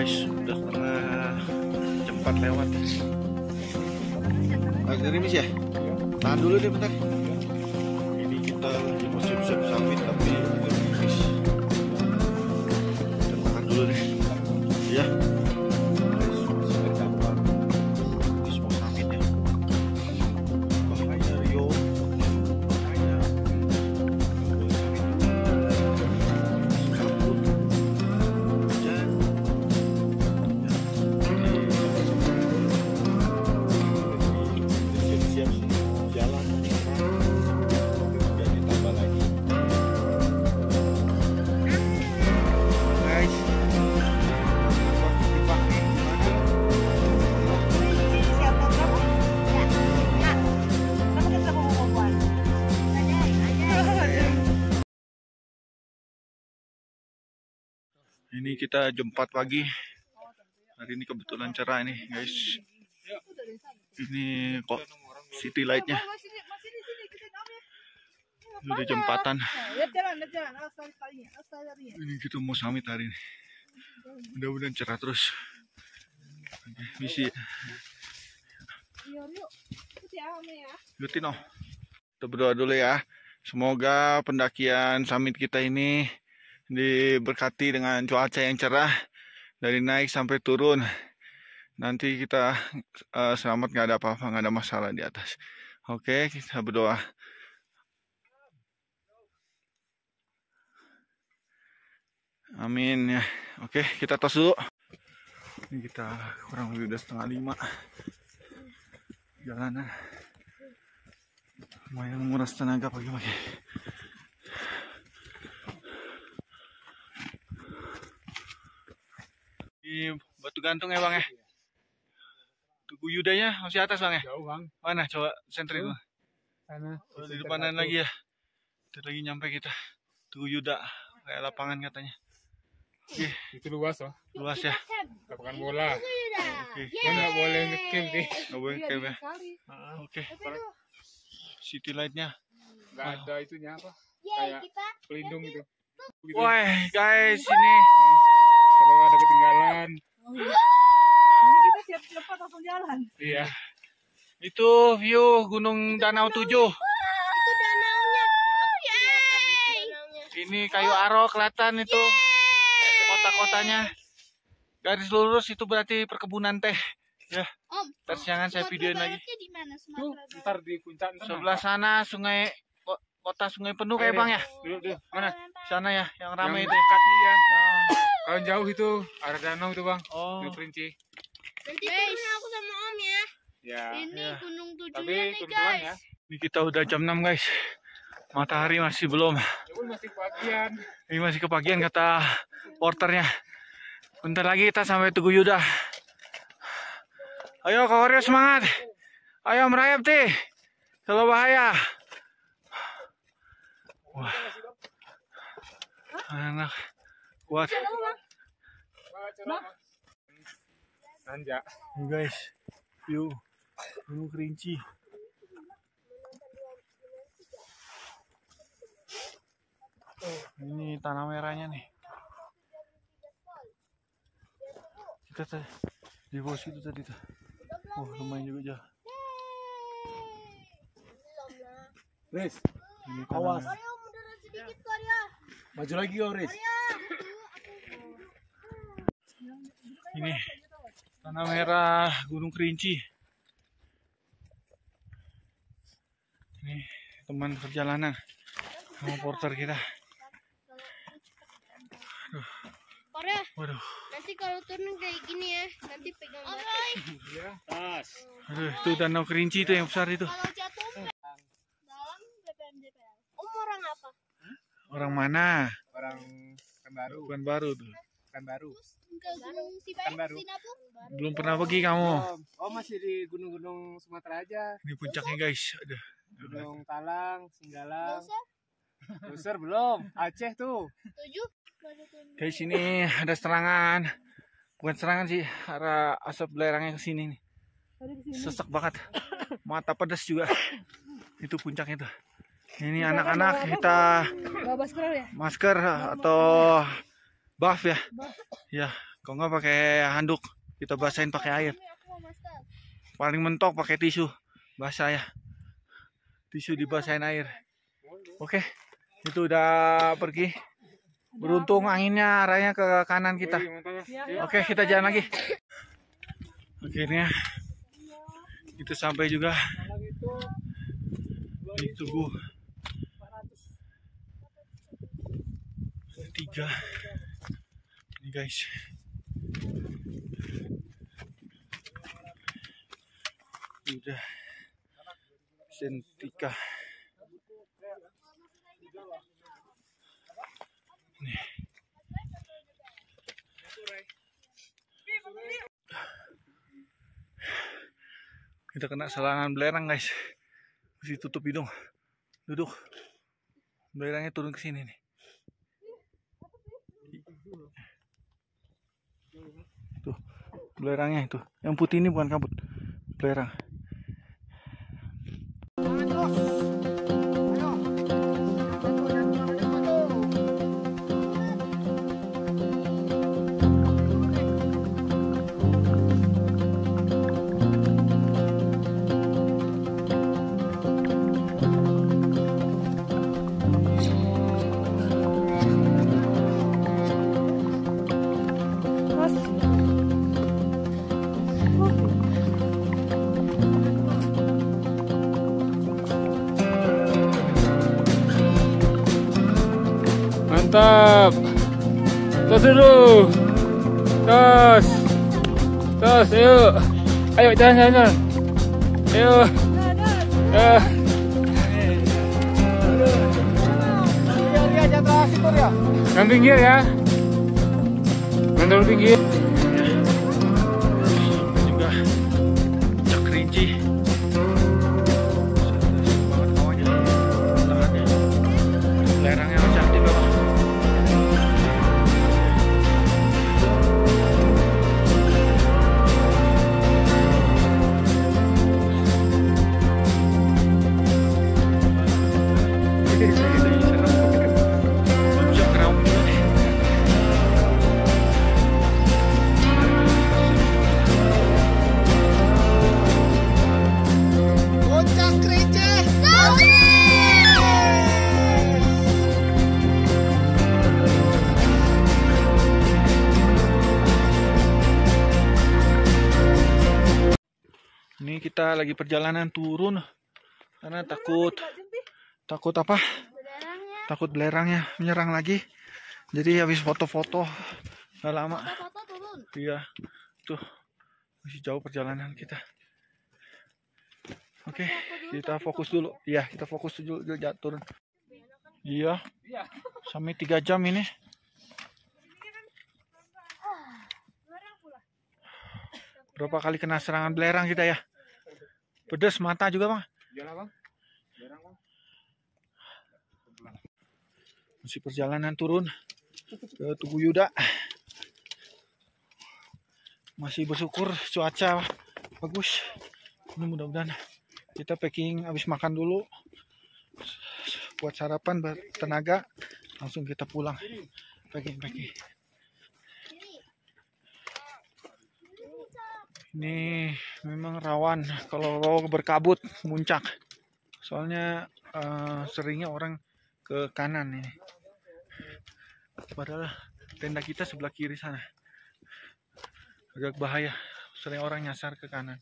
guys, udah setengah 4 lewat. Agak gerimis ya? Tahan dulu deh bentar. Ini kita lagi mau siap-siap summit tapi agak gerimis. Kita tahan dulu deh. Ya. Ini kita jam 4 pagi. Hari ini kebetulan cerah ini, guys. Ini kok city light-nya. Udah jam 4-an. Ini kita mau summit hari ini. Mudah-mudahan cerah terus. Misi. Gutino. Kita berdoa dulu ya. Semoga pendakian summit kita ini diberkati dengan cuaca yang cerah dari naik sampai turun. Nanti kita selamat, nggak ada apa-apa, nggak ada masalah di atas. Oke, kita berdoa. Amin ya. Oke, kita tos dulu. Ini kita kurang lebih udah 4:30 jalanan. Lumayan menguras tenaga pagi-pagi. Ini batu gantung ya bang ya? Tugu Yudanya masih atas bang ya? Jauh bang. Mana coba sentrin bang? Sana. Oh, di depanan lagi ya? Kita lagi nyampe kita. Tugu Yuda, kayak lapangan katanya. Oke. Itu luas loh. Luas ya? Lapangan bola. Oke. Nggak boleh ngecamp sih. Nggak boleh camp ya? Oke. City light-nya. Nggak ada itunya apa? Kayak pelindung gitu. Wah guys, ini Kalau ada ketinggalan. Ini kita siap-siap langsung jalan. Iya. itu view Gunung Danau 7. Itu danaunya. Ini Kayu Aro kelihatan itu. Kota-kotanya. Garis lurus itu berarti perkebunan teh. Ya. Terus jangan saya videoin lagi. Tuh, ntar di puncak. Sebelah sana sungai, kota Sungai Penuh kayak bang ya. Dulu mana? Sana ya, yang ramai Yang itu. dekat nih ya. Kalau jauh itu arah danau itu bang. Oh. Di Kerinci. Nanti turun aku sama Om ya. Ya. Ini Ya. Gunung Tujuhnya Tapi nih turun pelan ya. guys. Ini kita udah jam 6 guys. Matahari masih belum. Ya pun masih bagian. Ini masih kepagian kata porternya. Bentar lagi kita sampai Tugu Yuda. Ayo Kak Oreo semangat. Ayo merayap tih. Kalau bahaya. Wah. Anak kuat. Nanjak. Nih guys. View Gunung Kerinci. Ini tanah merahnya nih. Kita tadi di bawah situ tadi tuh. Oh lumayan juga jauh. Riz, Ini tanah awas. merah. Ayo munduran sedikit Korea. Maju lagi yo Riz. Ini tanah merah Gunung Kerinci. Ini teman perjalanan sama porter kita. Korea, Waduh, nanti kalau turun kayak gini ya, nanti pegang batu. Iya. Tas. aduh, itu danau Kerinci itu yang besar itu. Kalau jatuh dalam DPR. Om orang apa? Orang mana? Orang Pekanbaru. Bukan baru tuh. Pekanbaru. Ke Gunung Pekanbaru. Sinabung. Belum pernah pergi kamu. Oh masih di gunung-gunung Sumatera aja. Ini puncaknya guys. Aduh. Gunung Talang, Singgalang. Dosa Buser belum. Aceh tuh. 7. Baru turun. Guys ini ada serangan. Bukan serangan sih, arah asap belerangnya ke sini nih. Sesek banget. Mata pedas juga. Itu puncaknya tuh. Ini anak-anak kita Bawa masker ya? masker atau buff ya. Ya, Kalau nggak pakai handuk, kita basahin pakai air. Paling mentok pakai tisu, basah ya. Tisu dibasahin air. Oke, itu udah pergi. Beruntung anginnya arahnya ke kanan kita. Oke, kita jalan lagi. Akhirnya kita sampai juga di Tugu 3. Ini guys. Udah Sentika. Nih. Kita kena serangan belerang guys. Mesti tutup hidung. Duduk. Belerangnya turun ke sini nih. Tuh, belerangnya itu. Yang putih ini bukan kabut. Belerang. Mantap. Tos dulu. Tos. Tos, ayo. Ayo jalan. Ayo. Yang pinggir ya. Mandor pinggir. Juga cek kerinci. Belerangnya masih aktif bawah. Ini kita lagi perjalanan turun karena takut apa? Takut belerangnya menyerang lagi. Jadi habis foto-foto nggak lama. Iya, tuh masih jauh perjalanan kita. Oke, kita fokus dulu. Iya, kita fokus dulu turun. Iya, sampai 3 jam ini. Berapa kali kena serangan belerang kita ya? Pedes mata juga bang. Iyalah bang. Belerang bang. Masih perjalanan turun ke Tugu Yuda. Masih bersyukur cuaca bagus. Ini mudah-mudahan kita packing habis makan dulu. Buat sarapan bertenaga. Langsung kita pulang. Packing. Ini memang rawan kalau berkabut muncak. Soalnya seringnya orang ke kanan ini. Padahal tenda kita sebelah kiri sana. Agak bahaya. Sering orang nyasar ke kanan.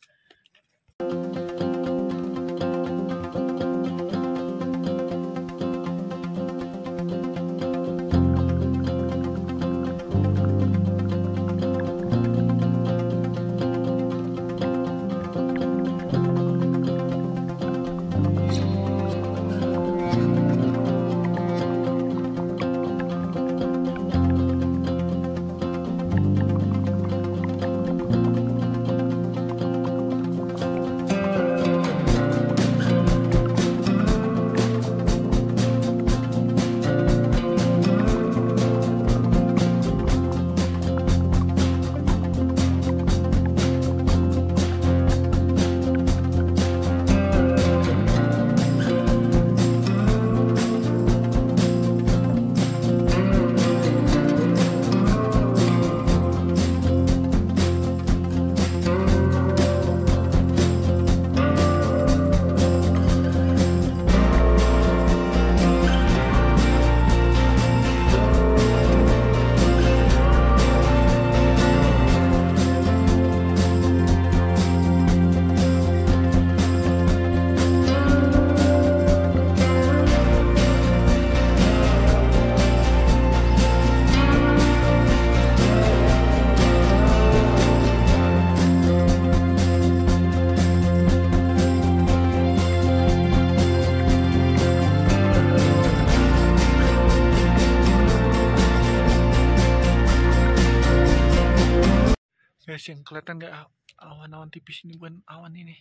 Guys, yang kelihatan nggak awan-awan tipis ini bukan awan ini,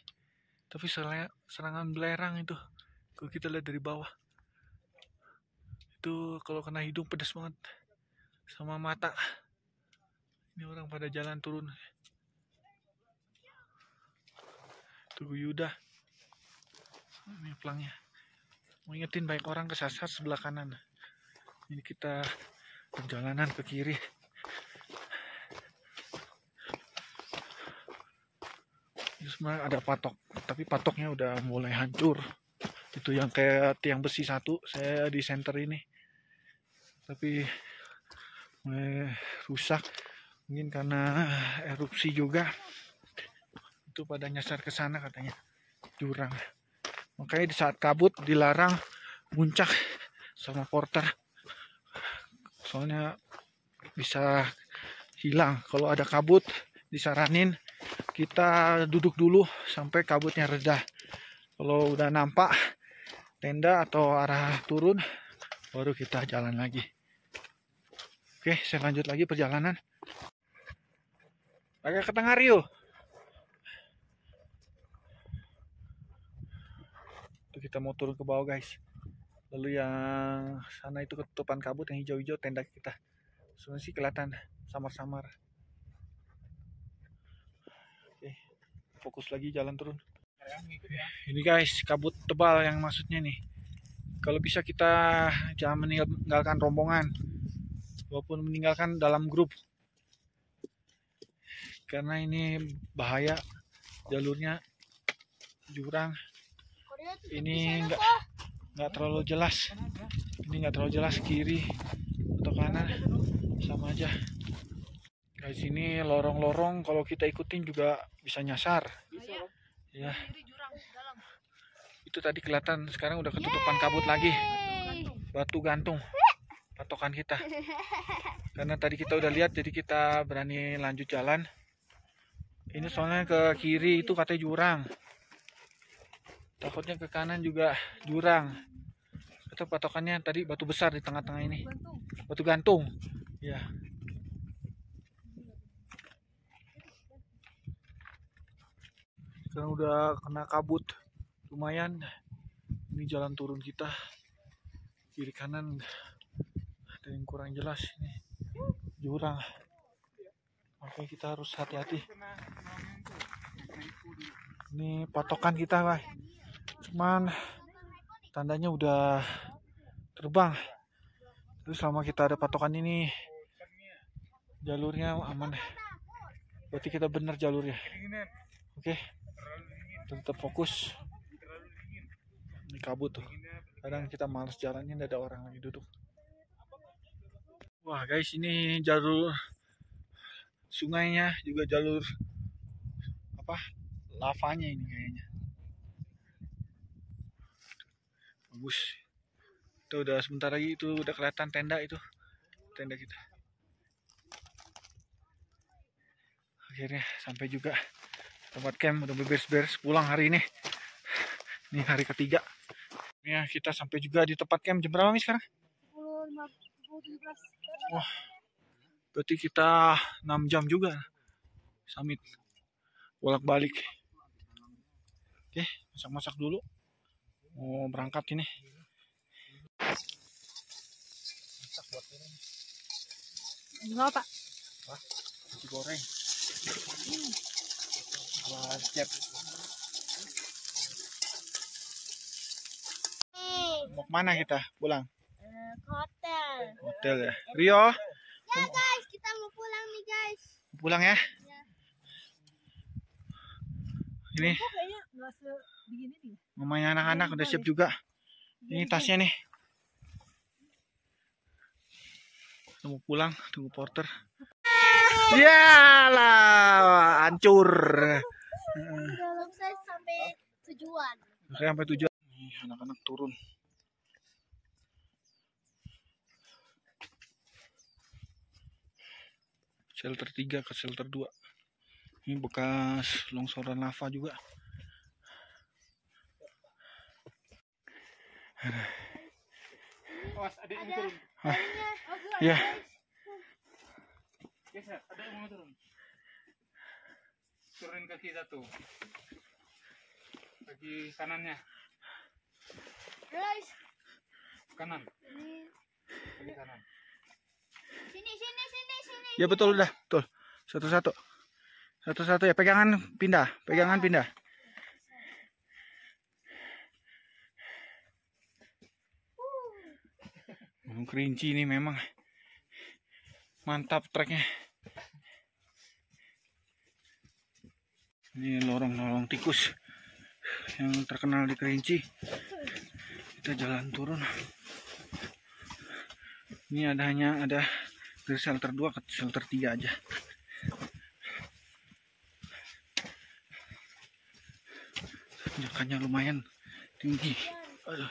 tapi serangan belerang itu. Kalau kita lihat dari bawah, itu kalau kena hidung pedas banget sama mata. Ini orang pada jalan turun. Tugu Yuda. Ini pelangnya. Mau ingetin banyak orang kesasar sebelah kanan. Ini kita perjalanan ke kiri. Ini sebenarnya ada patok, tapi patoknya udah mulai hancur. Itu yang kayak tiang besi satu, saya di center ini. Tapi mulai rusak. Mungkin karena erupsi juga. Itu pada nyasar ke sana katanya. Jurang. Makanya di saat kabut dilarang muncak sama porter. Soalnya bisa hilang. Kalau ada kabut disaranin kita duduk dulu sampai kabutnya reda. Kalau udah nampak tenda atau arah turun baru kita jalan lagi. Oke, saya lanjut lagi perjalanan. Agak ke tengah Rio. Itu kita mau turun ke bawah guys. Lalu yang sana itu ketutupan kabut, yang hijau-hijau tenda kita. Sebenarnya sih kelihatan samar-samar. Oke, fokus lagi jalan turun. Ini guys, kabut tebal yang maksudnya nih. Kalau bisa kita jangan meninggalkan rombongan, walaupun meninggalkan dalam grup. Karena ini bahaya, jalurnya jurang. Ini nggak terlalu jelas. Ini nggak terlalu jelas kiri atau kanan, sama aja. Guys, ini lorong-lorong kalau kita ikutin juga bisa nyasar. Ya. Itu tadi kelihatan, sekarang udah ketutupan kabut lagi. Batu gantung patokan kita. Karena tadi kita udah lihat, jadi kita berani lanjut jalan. Ini soalnya ke kiri itu katanya jurang. Takutnya ke kanan juga jurang. Itu patokannya tadi batu besar di tengah-tengah ini. Batu gantung. Ya. Sekarang udah kena kabut lumayan. Ini jalan turun kita. Kiri kanan ada yang kurang jelas ini. Jurang. Makanya kita harus hati-hati. Ini patokan kita, guys. Cuman tandanya udah terbang. Terus selama kita ada patokan ini, jalurnya aman. Berarti kita benar jalurnya. Oke. Tetap fokus. Ini kabut tuh. Kadang kita males jalannya, nggak ada orang lagi duduk. Wah guys, ini jalur sungainya juga jalur apa? Lavanya ini kayaknya. Bagus. Itu udah sebentar lagi, itu udah kelihatan tenda itu. Tenda kita. Akhirnya sampai juga tempat camp, udah beres-beres pulang hari ini. Ini hari ketiga. Ya, kita sampai juga di tempat camp. Jam berapa nih sekarang? 10.17. Wah. Berarti kita 6 jam juga summit. Bolak-balik. Oke, masak-masak dulu. Mau berangkat ini. Masak buat ini. Enggak, Pak. Wah, nasi goreng. Wah, cep. Mau kemana kita pulang? Ke hotel. Hotel ya. Rio? Ya guys, kita mau pulang nih guys. Pulang ya? Ya. Ini Kayaknya nggak sebegini nih. mamanya anak-anak udah siap juga. Ini tasnya nih. Kita mau pulang, tunggu porter. Yalah, hancur. Selesai sampai tujuan. Sampai tujuan. Nih, anak-anak turun. Shelter 3 ke shelter 2. Ini bekas longsoran lava juga. Awas, ada yang mau turun. Ya. Geser, ada yang mau turun. turunin kaki satu. Kaki kanannya. Guys, Kanan. ini. Kaki kanan. Sini. Ya betul udah, betul. Satu-satu. Satu-satu ya, pegangan pindah. Gunung Kerinci ini memang mantap treknya. Ini lorong-lorong tikus yang terkenal di Kerinci. Kita jalan turun. Ini hanya ada dari shelter 2 ke shelter 3 aja. Tanjakannya lumayan tinggi. Aduh,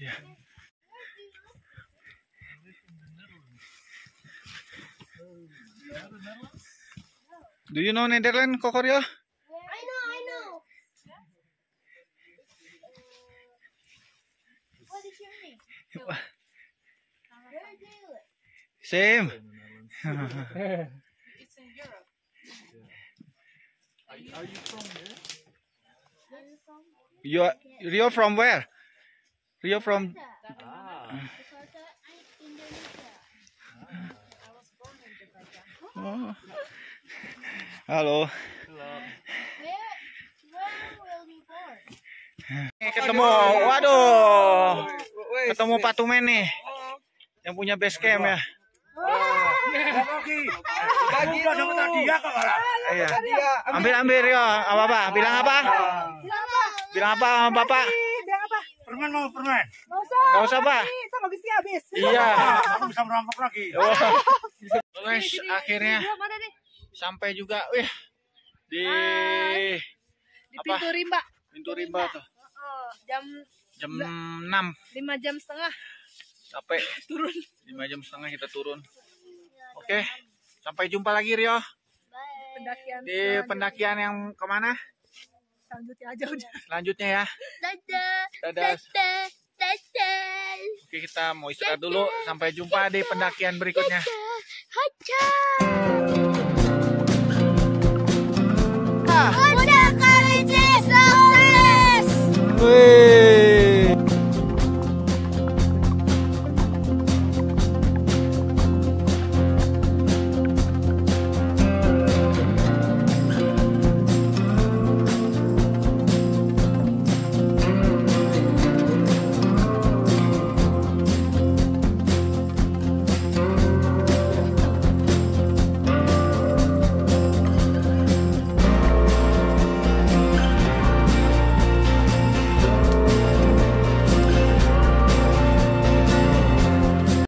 ya. Do you know Netherlands, Kokoryo? I know. What is your name? Where do you live? Same. It's in Europe. Are you from there? Where are you from? Rio from where? Rio from Jakarta, Indonesia. I was born in Jakarta. oh. Halo. Where will you born? Ketemu. Waduh. Ketemu Pak Tumen nih. Yang punya base camp ya. Iya. Ambil Rio. Apa? Bilang apa sama Bapak? Permen. Gak usah, Pak. Kita habis habis. Iya. Aku bisa merampok lagi. Guys, akhirnya sampai juga. Wih. Di apa? Pintu Rimba. Pintu Rimba tuh. Jam 6. 5 jam setengah. Capek. Turun. 5 jam setengah kita turun. Oke. Sampai jumpa lagi Rio. Pendakian. Di pendakian yang kemana? Selanjutnya aja udah. Selanjutnya ya. Dadah. Oke, kita mau istirahat dulu. Sampai jumpa di pendakian berikutnya. Udah Kerinci sukses. Wih.